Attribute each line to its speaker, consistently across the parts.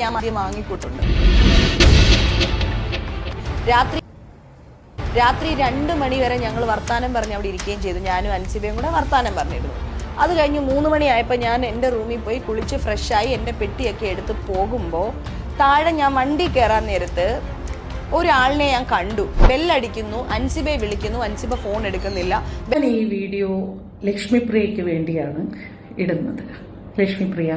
Speaker 1: ഞാൻ ആദ്യം വാങ്ങിക്കൂട്ടുണ്ട്. രാത്രി 2 മണി വരെ ഞങ്ങൾ വർത്താനം പറഞ്ഞ് അവിടെ ഇരിക്കുകയും ചെയ്തു. ഞാനും അൻസിബയും കൂടെ വർത്താനം പറഞ്ഞിരുന്നു. അത് കഴിഞ്ഞ് 3 മണിയായപ്പോൾ ഞാൻ എൻ്റെ റൂമിൽ പോയി കുളിച്ച് ഫ്രഷായി എൻ്റെ പെട്ടിയൊക്കെ എടുത്ത് പോകുമ്പോൾ താഴെ ഞാൻ വണ്ടി കയറാൻ നേരത്ത് ഒരാളിനെ ഞാൻ കണ്ടു. ബെല്ലടിക്കുന്നു, അൻസിബയെ വിളിക്കുന്നു, അൻസിബ ഫോൺ എടുക്കുന്നില്ല.
Speaker 2: ഈ വീഡിയോ ലക്ഷ്മിപ്രിയയ്ക്ക് വേണ്ടിയാണ് ഇടുന്നത്. ലക്ഷ്മിപ്രിയ,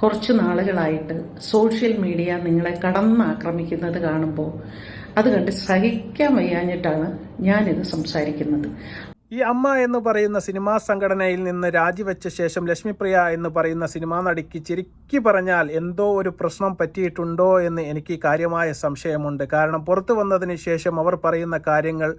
Speaker 2: കുറച്ച് നാളുകളായിട്ട് സോഷ്യൽ മീഡിയ നിങ്ങളെ കടന്നാക്രമിക്കുന്നത് കാണുമ്പോൾ അത് കണ്ട് സഹിക്കാൻ വയ്യാഞ്ഞിട്ടാണ് ഞാനിത് സംസാരിക്കുന്നത്.
Speaker 3: ഈ അമ്മ എന്ന് പറയുന്ന സിനിമാ സംഘടനയിൽ നിന്ന് രാജിവെച്ച ശേഷം ലക്ഷ്മിപ്രിയ എന്ന് പറയുന്ന സിനിമാ നടിക്ക് ശരിക്കും പറഞ്ഞാൽ എന്തോ ഒരു പ്രശ്നം പറ്റിയിട്ടുണ്ടോ എന്ന് എനിക്ക് കാര്യമായ സംശയമുണ്ട്. കാരണം പുറത്തു വന്നതിന് ശേഷം അവർ പറയുന്ന കാര്യങ്ങൾ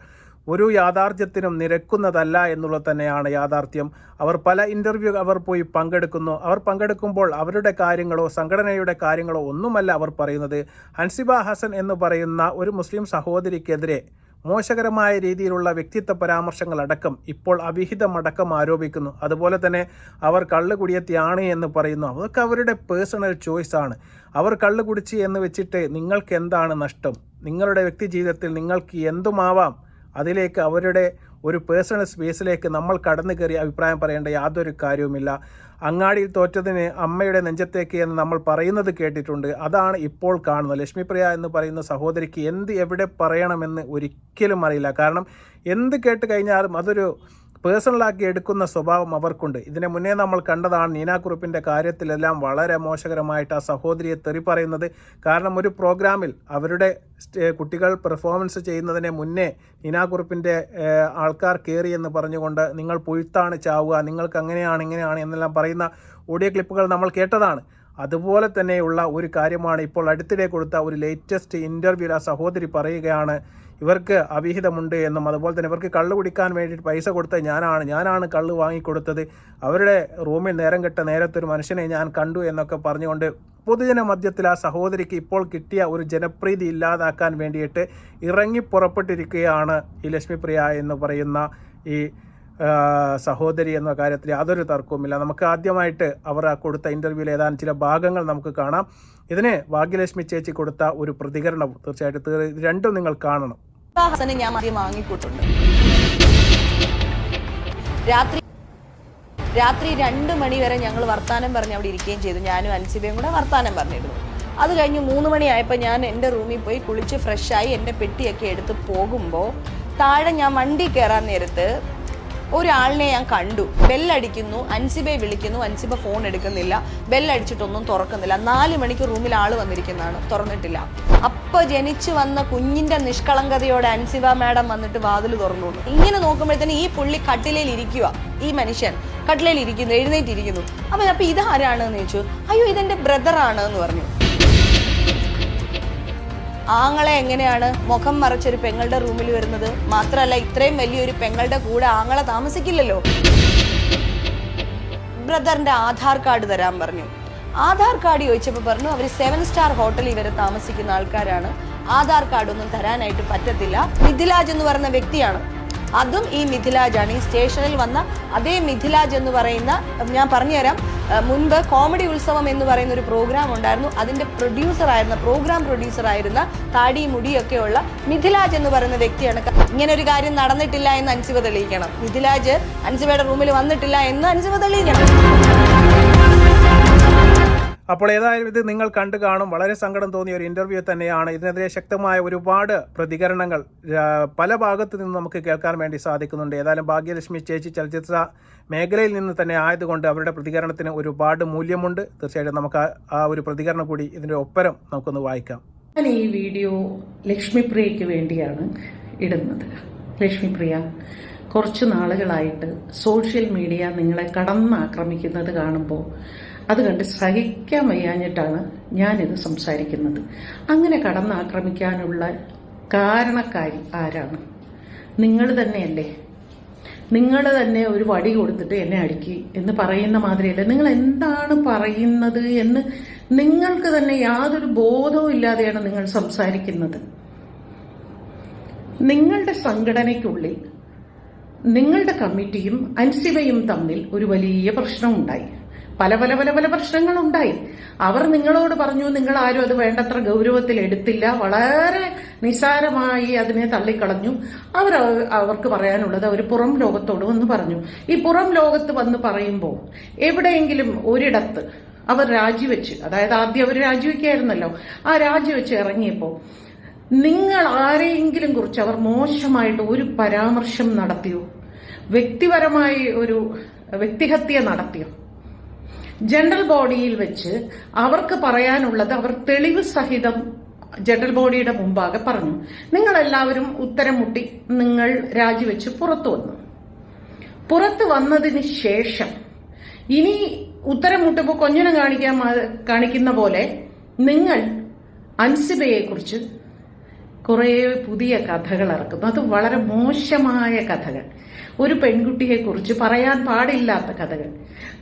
Speaker 3: ഒരു യാഥാർത്ഥ്യത്തിനും നിരക്കുന്നതല്ല എന്നുള്ളത് തന്നെയാണ് യാഥാർത്ഥ്യം. അവർ പല ഇൻ്റർവ്യൂ പോയി പങ്കെടുക്കുന്നു. അവർ പങ്കെടുക്കുമ്പോൾ അവരുടെ കാര്യങ്ങളോ സംഘടനയുടെ കാര്യങ്ങളോ ഒന്നുമല്ല അവർ പറയുന്നത്. ഹൻസിബ ഹസൻ എന്ന് പറയുന്ന ഒരു മുസ്ലിം സഹോദരിക്കെതിരെ മോശകരമായ രീതിയിലുള്ള വ്യക്തിത്വ പരാമർശങ്ങളടക്കം ഇപ്പോൾ അവിഹിതമടക്കം ആരോപിക്കുന്നു. അതുപോലെ തന്നെ അവർ കള്ള് കുടിയെത്തിയാണ് എന്ന് പറയുന്നു. അതൊക്കെ അവരുടെ പേഴ്സണൽ ചോയ്സാണ്. അവർ കള്ള് കുടിച്ച് എന്ന് വെച്ചിട്ട് നിങ്ങൾക്ക് എന്താണ് നഷ്ടം? നിങ്ങളുടെ വ്യക്തി ജീവിതത്തിൽ നിങ്ങൾക്ക് എന്തുമാവാം. അതിലേക്ക് അവരുടെ ഒരു പേഴ്സണൽ സ്പേസിലേക്ക് നമ്മൾ കടന്നു കയറി അഭിപ്രായം പറയേണ്ട യാതൊരു കാര്യവുമില്ല. അങ്ങാടിയിൽ തോറ്റതിന് അമ്മയുടെ നെഞ്ചത്തേക്ക് എന്ന് നമ്മൾ പറയുന്നത് കേട്ടിട്ടുണ്ട്. അതാണ് ഇപ്പോൾ കാണുന്നത്. ലക്ഷ്മിപ്രിയ എന്ന് പറയുന്ന സഹോദരിക്ക് എവിടെ പറയണമെന്ന് ഒരിക്കലും അറിയില്ല. കാരണം എന്ത് കേട്ട് കഴിഞ്ഞാലും അതൊരു പേഴ്സണലാക്കി എടുക്കുന്ന സ്വഭാവം അവർക്കുണ്ട്. ഇതിന് മുന്നേ നമ്മൾ കണ്ടതാണ് നീന കുറുപ്പിൻ്റെ കാര്യത്തിലെല്ലാം വളരെ മോശകരമായിട്ട് ആ സഹോദരിയെ തെറി പറയുന്നത്. കാരണം ഒരു പ്രോഗ്രാമിൽ അവരുടെ കുട്ടികൾ പെർഫോമൻസ് ചെയ്യുന്നതിന് മുന്നേ നീന കുറുപ്പിൻ്റെ ആൾക്കാർ കയറി എന്ന് പറഞ്ഞുകൊണ്ട് നിങ്ങൾ പുഴുത്താണ് ചാവുക, നിങ്ങൾക്ക് അങ്ങനെയാണ് ഇങ്ങനെയാണ് എന്നെല്ലാം പറയുന്ന ഓഡിയോ ക്ലിപ്പുകൾ നമ്മൾ കേട്ടതാണ്. അതുപോലെ തന്നെയുള്ള ഒരു കാര്യമാണ് ഇപ്പോൾ അടുത്തിടെ കൊടുത്ത ഒരു ലേറ്റസ്റ്റ് ഇൻ്റർവ്യൂവിൽ ആ സഹോദരി പറയുകയാണ് ഇവർക്ക് അവിഹിതമുണ്ട് എന്നും അതുപോലെ തന്നെ ഇവർക്ക് കള്ള് കുടിക്കാൻ വേണ്ടിയിട്ട് പൈസ കൊടുത്ത ഞാനാണ് കള്ള് വാങ്ങിക്കൊടുത്തത്, അവരുടെ റൂമിൽ നേരം കെട്ട നേരത്തൊരു മനുഷ്യനെ ഞാൻ കണ്ടു എന്നൊക്കെ പറഞ്ഞുകൊണ്ട് പൊതുജന മധ്യത്തിൽ ആ സഹോദരിക്ക് ഇപ്പോൾ കിട്ടിയ ഒരു ജനപ്രീതി ഇല്ലാതാക്കാൻ വേണ്ടിയിട്ട് ഇറങ്ങി പുറപ്പെട്ടിരിക്കുകയാണ് ഈ ലക്ഷ്മിപ്രിയ എന്ന് പറയുന്ന ഈ സഹോദരി എന്ന കാര്യത്തിൽ യാതൊരു തർക്കവുമില്ല. നമുക്ക് ആദ്യമായിട്ട് അവർ കൊടുത്ത ഇൻ്റർവ്യൂവിൽ ഏതാനും ചില ഭാഗങ്ങൾ നമുക്ക് കാണാം. ഇതിന് ഭാഗ്യലക്ഷ്മി ചേച്ചി കൊടുത്ത ഒരു പ്രതികരണം തീർച്ചയായിട്ടും രണ്ടും നിങ്ങൾ കാണണം.
Speaker 1: ഞാൻ ആദ്യം വാങ്ങിക്കൂട്ടുണ്ട്. രാത്രി 2 മണി വരെ ഞങ്ങൾ വർത്താനം പറഞ്ഞ് അവിടെ ഇരിക്കുകയും ചെയ്തു. ഞാനും അൻസിബയും കൂടെ വർത്താനം പറഞ്ഞിരുന്നു. അത് കഴിഞ്ഞ് 3 മണിയായപ്പോൾ ഞാൻ എൻ്റെ റൂമിൽ പോയി കുളിച്ച് ഫ്രഷായി എൻ്റെ പെട്ടിയൊക്കെ എടുത്ത് പോകുമ്പോൾ താഴെ ഞാൻ വണ്ടി കയറാൻ നേരത്ത് ഒരാളിനെ ഞാൻ കണ്ടു. ബെല്ലടിക്കുന്നു, അൻസിബയെ വിളിക്കുന്നു, അൻസിബ ഫോൺ എടുക്കുന്നില്ല, ബെല്ലടിച്ചിട്ടൊന്നും തുറക്കുന്നില്ല. 4 മണിക്ക് റൂമിൽ ആൾ വന്നിരിക്കുന്നതാണ്, തുറന്നിട്ടില്ല. അപ്പോൾ ജനിച്ചു വന്ന കുഞ്ഞിൻ്റെ നിഷ്കളങ്കതയോടെ അൻസിബ മാഡം വന്നിട്ട് വാതിൽ തുറന്നു. ഇങ്ങനെ നോക്കുമ്പോഴത്തേന് ഈ പുള്ളി കട്ടിലയിൽ ഇരിക്കുക, ഈ മനുഷ്യൻ കട്ടിലയിൽ ഇരിക്കുന്നു, എഴുന്നേറ്റിരിക്കുന്നു. അപ്പോൾ ഇതാരാണെന്ന് ചോദിച്ചു. അയ്യോ ഇതെൻ്റെ ബ്രദറാണ് എന്ന് പറഞ്ഞു. ആങ്ങളെ എങ്ങനെയാണ് മുഖം മറച്ചൊരു പെങ്ങളുടെ റൂമിൽ വരുന്നത്? മാത്രമല്ല ഇത്രയും വലിയൊരു പെങ്ങളുടെ കൂടെ ആങ്ങളെ താമസിക്കില്ലല്ലോ. ബ്രദറിന്റെ ആധാർ കാർഡ് തരാൻ പറഞ്ഞു. ആധാർ കാർഡ് ചോദിച്ചപ്പോൾ പറഞ്ഞു അവർ 7 സ്റ്റാർ ഹോട്ടലിൽ ഇവരെ താമസിക്കുന്ന ആൾക്കാരാണ്, ആധാർ കാർഡ് ഒന്നും തരാനായിട്ട് പറ്റത്തില്ല. മിഥിലാജ് എന്ന് പറയുന്ന വ്യക്തിയാണ്, അതും ഈ മിഥിലാജാണ്. ഈ സ്റ്റേഷനിൽ വന്ന അതേ മിഥിലാജ് എന്ന് പറയുന്ന, ഞാൻ പറഞ്ഞുതരാം, മുൻപ് കോമഡി ഉത്സവം എന്ന് പറയുന്ന ഒരു പ്രോഗ്രാം ഉണ്ടായിരുന്നു. അതിൻ്റെ പ്രോഗ്രാം പ്രൊഡ്യൂസറായിരുന്ന താടി മുടിയൊക്കെയുള്ള മിഥിലാജ് എന്ന് പറയുന്ന വ്യക്തിയാണ്. ഇങ്ങനെ ഒരു കാര്യം നടന്നിട്ടില്ല എന്ന് അൻസിബ തെളിയിക്കണം. മിഥിലാജ് അൻസിബയുടെ റൂമിൽ വന്നിട്ടില്ല എന്ന് അൻസിബ തെളിയിക്കണം.
Speaker 3: അപ്പോൾ ഏതായാലും ഇത് നിങ്ങൾ കണ്ടു കാണും. വളരെ സങ്കടം തോന്നിയ ഒരു ഇൻ്റർവ്യൂ തന്നെയാണ്. ഇതിനെതിരെ ശക്തമായ ഒരുപാട് പ്രതികരണങ്ങൾ പല ഭാഗത്തു നിന്ന് നമുക്ക് കേൾക്കാൻ വേണ്ടി സാധിക്കുന്നുണ്ട്. ഏതായാലും ഭാഗ്യലക്ഷ്മി ചേച്ചി ചലച്ചിത്ര മേഖലയിൽ നിന്ന് തന്നെ ആയതുകൊണ്ട് അവരുടെ പ്രതികരണത്തിന് ഒരുപാട് മൂല്യമുണ്ട്. തീർച്ചയായിട്ടും നമുക്ക് ആ ഒരു പ്രതികരണം കൂടി ഇതിൻ്റെ ഒപ്പരം നമുക്കൊന്ന് വായിക്കാം.
Speaker 2: ഞാൻ ഈ വീഡിയോ ലക്ഷ്മിപ്രിയയ്ക്ക് വേണ്ടിയാണ് ഇടുന്നത്. ലക്ഷ്മിപ്രിയ, കുറച്ച് നാളുകളായിട്ട് സോഷ്യൽ മീഡിയ നിങ്ങളെ കടന്നാക്രമിക്കുന്നത് കാണുമ്പോൾ അത് കണ്ട് സഹിക്കാൻ വയ്യാഞ്ഞിട്ടാണ് ഞാനിത് സംസാരിക്കുന്നത്. അങ്ങനെ കടന്നാക്രമിക്കാനുള്ള കാരണക്കാരി ആരാണ്? നിങ്ങൾ തന്നെയല്ലേ. നിങ്ങൾ തന്നെ ഒരു വടി കൊടുത്തിട്ട് എന്നെ അടിക്കി എന്ന് പറയുന്ന മാതിരിയല്ലേ. നിങ്ങൾ എന്താണ് പറയുന്നത് എന്ന് നിങ്ങൾക്ക് തന്നെ യാതൊരു ബോധവും ഇല്ലാതെയാണ് നിങ്ങൾ സംസാരിക്കുന്നത്. നിങ്ങളുടെ സംഘടനയ്ക്കുള്ളിൽ നിങ്ങളുടെ കമ്മിറ്റിയും അൻസിബയും തമ്മിൽ ഒരു വലിയ പ്രശ്നമുണ്ടായി. പല പല പല പല പ്രശ്നങ്ങളുണ്ടായി. അവർ നിങ്ങളോട് പറഞ്ഞു, നിങ്ങൾ ആരും അത് വേണ്ടത്ര ഗൗരവത്തിൽ എടുത്തില്ല, വളരെ നിസാരമായി അതിനെ തള്ളിക്കളഞ്ഞു. അവർക്ക് പറയാനുള്ളത് അവർ പുറം ലോകത്തോട് വന്ന് പറഞ്ഞു. ഈ പുറം ലോകത്ത് വന്ന് പറയുമ്പോൾ എവിടെയെങ്കിലും ഒരിടത്ത് അവർ രാജിവെച്ച്, അതായത് ആദ്യം അവർ രാജിവെക്കായിരുന്നല്ലോ, ആ രാജിവെച്ച് ഇറങ്ങിയപ്പോൾ നിങ്ങൾ ആരെയെങ്കിലും കുറിച്ച് അവർ മോശമായിട്ട് ഒരു പരാമർശം നടത്തിയോ? വ്യക്തിപരമായി ഒരു വ്യക്തിഹത്യ നടത്തിയോ? ജനറൽ ബോഡിയിൽ വെച്ച് അവർക്ക് പറയാനുള്ളത് അവർ തെളിവ് സഹിതം ജനറൽ ബോഡിയുടെ മുമ്പാകെ പറഞ്ഞു. നിങ്ങളെല്ലാവരും ഉത്തരം മുട്ടി നിങ്ങൾ രാജിവെച്ച് പുറത്തു വന്നു. പുറത്തു വന്നതിന് ശേഷം ഇനി ഉത്തരം മുട്ടുമ്പോൾ കൊഞ്ഞനം കാണിക്കുന്ന പോലെ നിങ്ങൾ അൻസിബയെ കുറിച്ച് കുറേ പുതിയ കഥകൾ ഇറക്കുന്നു. അത് വളരെ മോശമായ കഥകൾ, ഒരു പെൺകുട്ടിയെ കുറിച്ച് പറയാൻ പാടില്ലാത്ത കഥകൾ.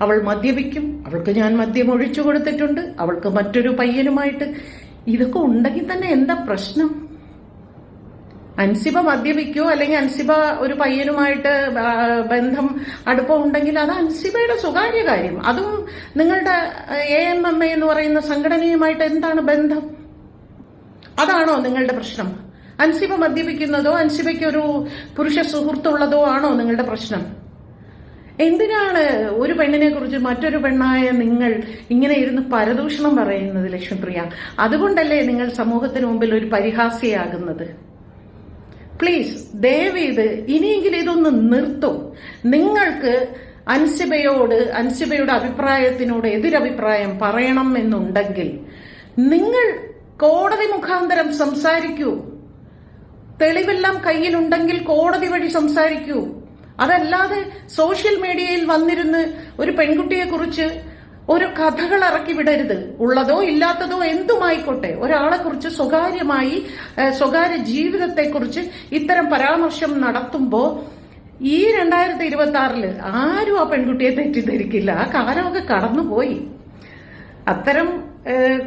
Speaker 2: അവൾ മദ്യപിക്കും, അവൾക്ക് ഞാൻ മദ്യം ഒഴിച്ചു കൊടുത്തിട്ടുണ്ട്, അവൾക്ക് മറ്റൊരു പയ്യനുമായിട്ട്. ഇതൊക്കെ ഉണ്ടെങ്കിൽ തന്നെ എന്താ പ്രശ്നം? അൻസിബ മദ്യപിക്കോ അല്ലെങ്കിൽ അൻസിബ ഒരു പയ്യനുമായിട്ട് ബന്ധം അടുപ്പം ഉണ്ടെങ്കിൽ അത് അൻസിബയുടെ സ്വകാര്യ കാര്യം. അതും നിങ്ങളുടെ AMMA എന്ന് പറയുന്ന സംഘടനയുമായിട്ട് എന്താണ് ബന്ധം? അതാണോ നിങ്ങളുടെ പ്രശ്നം? അൻസിബ മദ്യപിക്കുന്നതോ അൻസിബയ്ക്ക് ഒരു പുരുഷ സുഹൃത്തുള്ളതോ ആണോ നിങ്ങളുടെ പ്രശ്നം? എന്തിനാണ് ഒരു പെണ്ണിനെ കുറിച്ച് മറ്റൊരു പെണ്ണായ നിങ്ങൾ ഇങ്ങനെ ഇരുന്ന് പരദൂഷണം പറയുന്നത് ലക്ഷ്മിപ്രിയ? അതുകൊണ്ടല്ലേ നിങ്ങൾ സമൂഹത്തിന് മുമ്പിൽ ഒരു പരിഹാസ്യയാകുന്നത്? പ്ലീസ് ദയവേത് ഇനിയെങ്കിലും ഇതൊന്ന് നിർത്തും. നിങ്ങൾക്ക് അൻസിബയുടെ അഭിപ്രായത്തിനോട് എതിരഭിപ്രായം പറയണം എന്നുണ്ടെങ്കിൽ നിങ്ങൾ കോടതി മുഖാന്തരം സംസാരിക്കൂ. തെളിവെല്ലാം കയ്യിലുണ്ടെങ്കിൽ കോടതി വഴി സംസാരിക്കൂ. അതല്ലാതെ സോഷ്യൽ മീഡിയയിൽ വന്നിരുന്ന് ഒരു പെൺകുട്ടിയെ കുറിച്ച് ഒരു കഥകൾ ഇറക്കി വിടരുത്. ഉള്ളതോ ഇല്ലാത്തതോ എന്തുമായിക്കോട്ടെ, ഒരാളെ കുറിച്ച് സ്വകാര്യമായി സ്വകാര്യ ജീവിതത്തെക്കുറിച്ച് ഇത്തരം പരാമർശം നടത്തുമ്പോൾ ഈ 2026 ആരും ആ പെൺകുട്ടിയെ തെറ്റിദ്ധരിക്കില്ല. ആ കാലമൊക്കെ കടന്നുപോയി. അത്തരം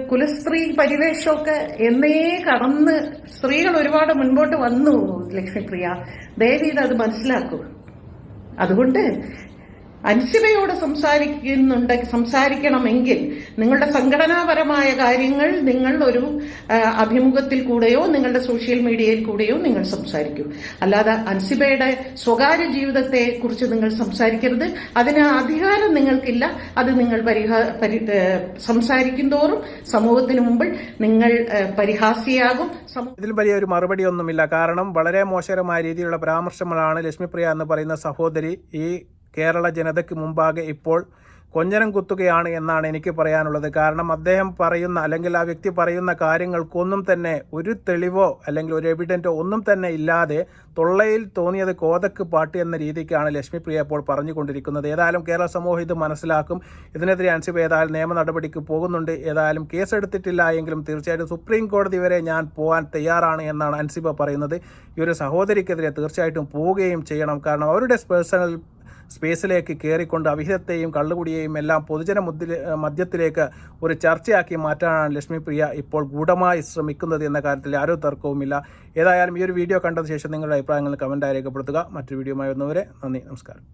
Speaker 2: കുലസ്ത്രീ പരിവേഷമൊക്കെ എന്നേ കടന്ന് സ്ത്രീകൾ ഒരുപാട് മുൻപോട്ട് വന്നു ലക്ഷ്മിപ്രിയ. ദയവീത് അത് മനസ്സിലാക്കൂ. അതുകൊണ്ട് അൻസിബയോട് സംസാരിക്കണമെങ്കിൽ നിങ്ങളുടെ സംഘടനാപരമായ കാര്യങ്ങൾ നിങ്ങൾ ഒരു അഭിമുഖത്തിൽ കൂടെയോ നിങ്ങളുടെ സോഷ്യൽ മീഡിയയിൽ കൂടെയോ നിങ്ങൾ സംസാരിക്കൂ. അല്ലാതെ അൻസിബയുടെ സ്വകാര്യ ജീവിതത്തെ കുറിച്ച് നിങ്ങൾ സംസാരിക്കരുത്. അതിന് അധികാരം നിങ്ങൾക്കില്ല. അത് നിങ്ങൾ സംസാരിക്കും തോറും സമൂഹത്തിന് മുമ്പിൽ നിങ്ങൾ പരിഹാസ്യയാകും.
Speaker 3: ഇതിൽ വലിയ ഒരു മറുപടി ഒന്നുമില്ല. കാരണം വളരെ മോശകരമായ രീതിയിലുള്ള പരാമർശങ്ങളാണ് ലക്ഷ്മിപ്രിയ എന്ന് പറയുന്ന സഹോദരി ഈ കേരള ജനതയ്ക്ക് മുമ്പാകെ ഇപ്പോൾ കൊഞ്ഞനം കുത്തുകയാണ് എന്നാണ് എനിക്ക് പറയാനുള്ളത്. കാരണം അദ്ദേഹം പറയുന്ന അല്ലെങ്കിൽ ആ വ്യക്തി പറയുന്ന കാര്യങ്ങൾക്കൊന്നും തന്നെ ഒരു തെളിവോ അല്ലെങ്കിൽ ഒരു എവിഡൻറ്റോ ഒന്നും തന്നെ ഇല്ലാതെ തൊള്ളയിൽ തോന്നിയത് കോതക്ക് പാട്ട് എന്ന രീതിക്കാണ് ലക്ഷ്മിപ്രിയ ഇപ്പോൾ പറഞ്ഞുകൊണ്ടിരിക്കുന്നത്. ഏതായാലും കേരള സമൂഹം ഇത് മനസ്സിലാക്കും. ഇതിനെതിരെ അൻസിബ ഏതായാലും നിയമ നടപടിക്ക് പോകുന്നുണ്ട്. ഏതായാലും കേസെടുത്തിട്ടില്ല എങ്കിലും തീർച്ചയായിട്ടും സുപ്രീം കോടതി വരെ ഞാൻ പോകാൻ തയ്യാറാണ് എന്നാണ് അൻസിബ പറയുന്നത്. ഈ ഒരു സഹോദരിക്കെതിരെ തീർച്ചയായിട്ടും പോവുകയും ചെയ്യണം. കാരണം അവരുടെ പേഴ്സണൽ സ്പേസിലേക്ക് കയറിക്കൊണ്ട് അവിഹിതത്തെയും കള്ളുകുടിയെയും എല്ലാം പൊതുജന മധ്യത്തിലേക്ക് ഒരു ചർച്ചയാക്കി മാറ്റാനാണ് ലക്ഷ്മിപ്രിയ ഇപ്പോൾ ഗൂഢമായി ശ്രമിക്കുന്നത് എന്ന കാര്യത്തിൽ ആരും തർക്കവുമില്ല. ഏതായാലും ഈ ഒരു വീഡിയോ കണ്ടതിന് ശേഷം നിങ്ങളുടെ അഭിപ്രായങ്ങൾ കമൻറ്റായി രേഖപ്പെടുത്തുക. മറ്റൊരു വീഡിയോയുമായി വരുന്നവരെ നന്ദി, നമസ്കാരം.